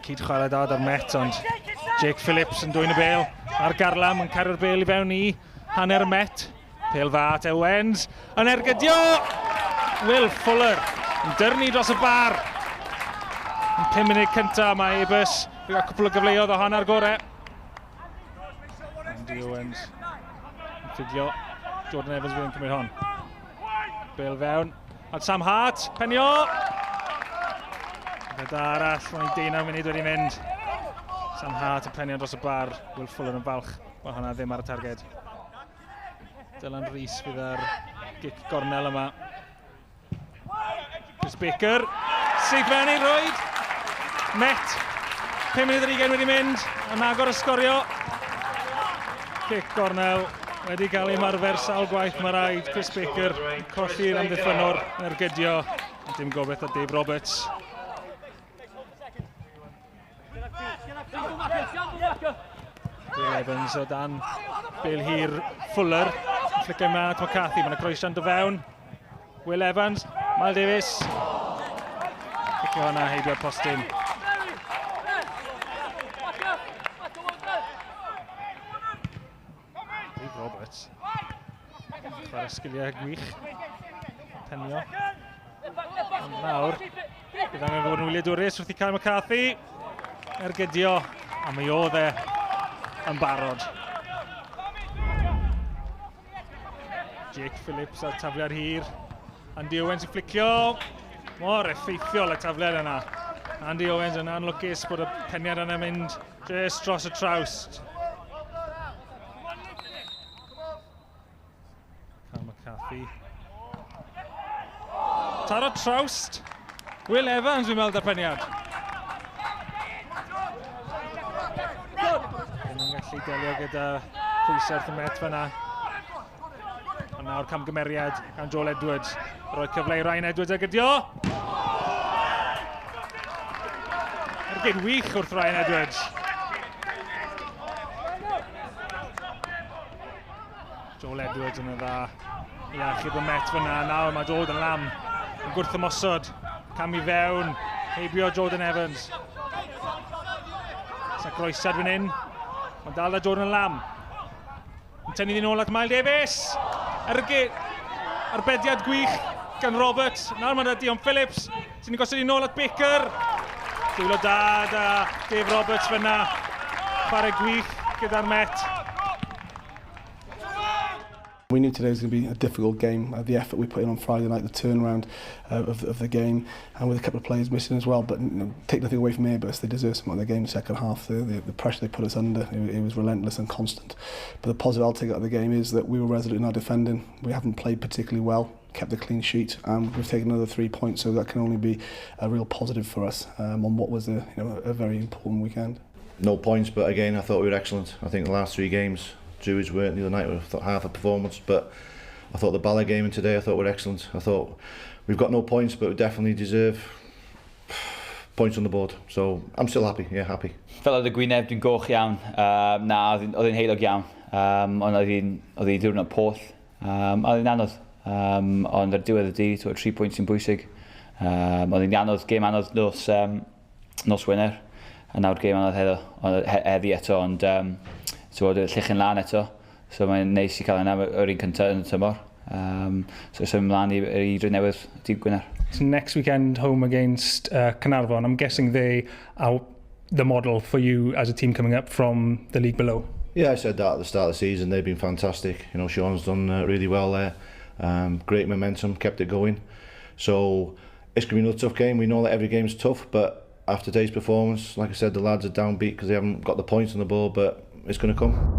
Cyd chwarae dad ar Met, ond Jake Phillips yn dwy'n y bêl ar Garlam yn cadw'r bêl i fewn i hanner Met. Pêl fat Ewens yn ergydio! Will Fuller yn dyrnu dros y bar. Yn 5 munud cyntaf mae Airbus. Fe gael cwpl o gyfleoedd o hanner gorau. Andy Owens yn ffigio. Jordan Evans fydd yn cymryd hon. Bêl fewn. Ad Sam Hart, penio! Fydda arall, mae'n 19 munud wedi mynd. Sam Hart yn penio dros y bar. Will Fuller yn falch, bod hwnna ddim ar y targed. Dylan Rhys fydd ar gic gornel yma. Chris Baker, sydd fewn i roed. Met, 5 munud ar 20 wedi mynd, yn agor y sgorio. Gic gornel wedi cael ei marfer sawl gwaith, mae rhaid. Chris Baker yn colli'r amddiffynwr yn ergydio. Dim gobeith o Dave Roberts. Will Evans o dan bêl hir Fuller. Flicio yma at McCarthy, mae'n croesian do fewn. Will Evans, Miles Davies. Flicio hwnna heibio'r postyn. Dave Roberts. Chwarae sgiliau gwych. Penio. Ond nawr, bydd angen fod yn wyliadwrus wrth i cael McCarthy. Ergydio, a mi oedd e yn barod. Jake Phillips ar tafliad hir. Andy Owens yn flicio. Mor effeithiol y tafliad yna. Andy Owens yn anlwcus bod y peniad yna'n mynd just dros y trawst. Cael McCarthy. Taro trawst. Will Evans fi'n meddwl da'r peniad. Gallu delio gyda pwysau wrth y Met fyna. Ond nawr camgymeriad gan Joel Edwards. Roi cyfle i Ryan Edwards ergydio. Ergyd wych wrth Ryan Edwards. Joel Edwards yn y dda i achub y Met fyna. Nawr mae Jordan Lamb yn gwrthymosod. Cam i fewn, heibio Jordan Evans. Sa groesad fan hyn. Mae'n dal â Jordan Lamb. Yn tynnu ddyn ôl at Miles Davies. Arbediad gwych gan Roberts. Nawr mae'n Dion Phillips sy'n gosod ddyn ôl at Baker. Dwylo da Dave Roberts fyna. Chwarae gwych gyda'r Met. We knew today was going to be a difficult game. The effort we put in on Friday night, the turnaround of the game, and with a couple of players missing as well. But take nothing away from Airbus, they deserve something of their game in the second half. The pressure they put us under, it was relentless and constant. But the positive I'll take out of the game is that we were resolute in our defending. We haven't played particularly well, kept a clean sheet, and we've taken another 3 points. So that can only be a real positive for us on what was a very important weekend. No points, but again, I thought we were excellent. I think the last 3 games. Drew's weren't the other night, we thought half a performance, but I thought the Bala game and today I thought were excellent. I thought we've got no points, but we definitely deserve points on the board. So I'm still happy, yeah, happy. Fel oedd y Gwyneb dwi'n goch iawn, oedd hi'n heilog iawn, ond oedd hi'n diwrnod poeth, oedd hi'n anodd, ond ar diwedd y dydd, 3 pwynt sy'n bwysig. Oedd hi'n anodd, gêm anodd nos Wener, a nawr gêm anodd heddi eto, ond so oedd lluchyn lan eto, so mae'n neis i cael yna o'r un cyntaf yn y tymor. So symud ymlaen i drwy newydd dydd Gwyner. So next weekend home against Caernarfon, I'm guessing they are the model for you as a team coming up from the league below. Yeah, I said that at the start of the season. They've been fantastic. You know, Sean's done really well there. Great momentum, kept it going. So it's going to be another tough game. We know that every game's tough, but after today's performance, like I said, the lads are downbeat because they haven't got the points on the board, but it's going to come.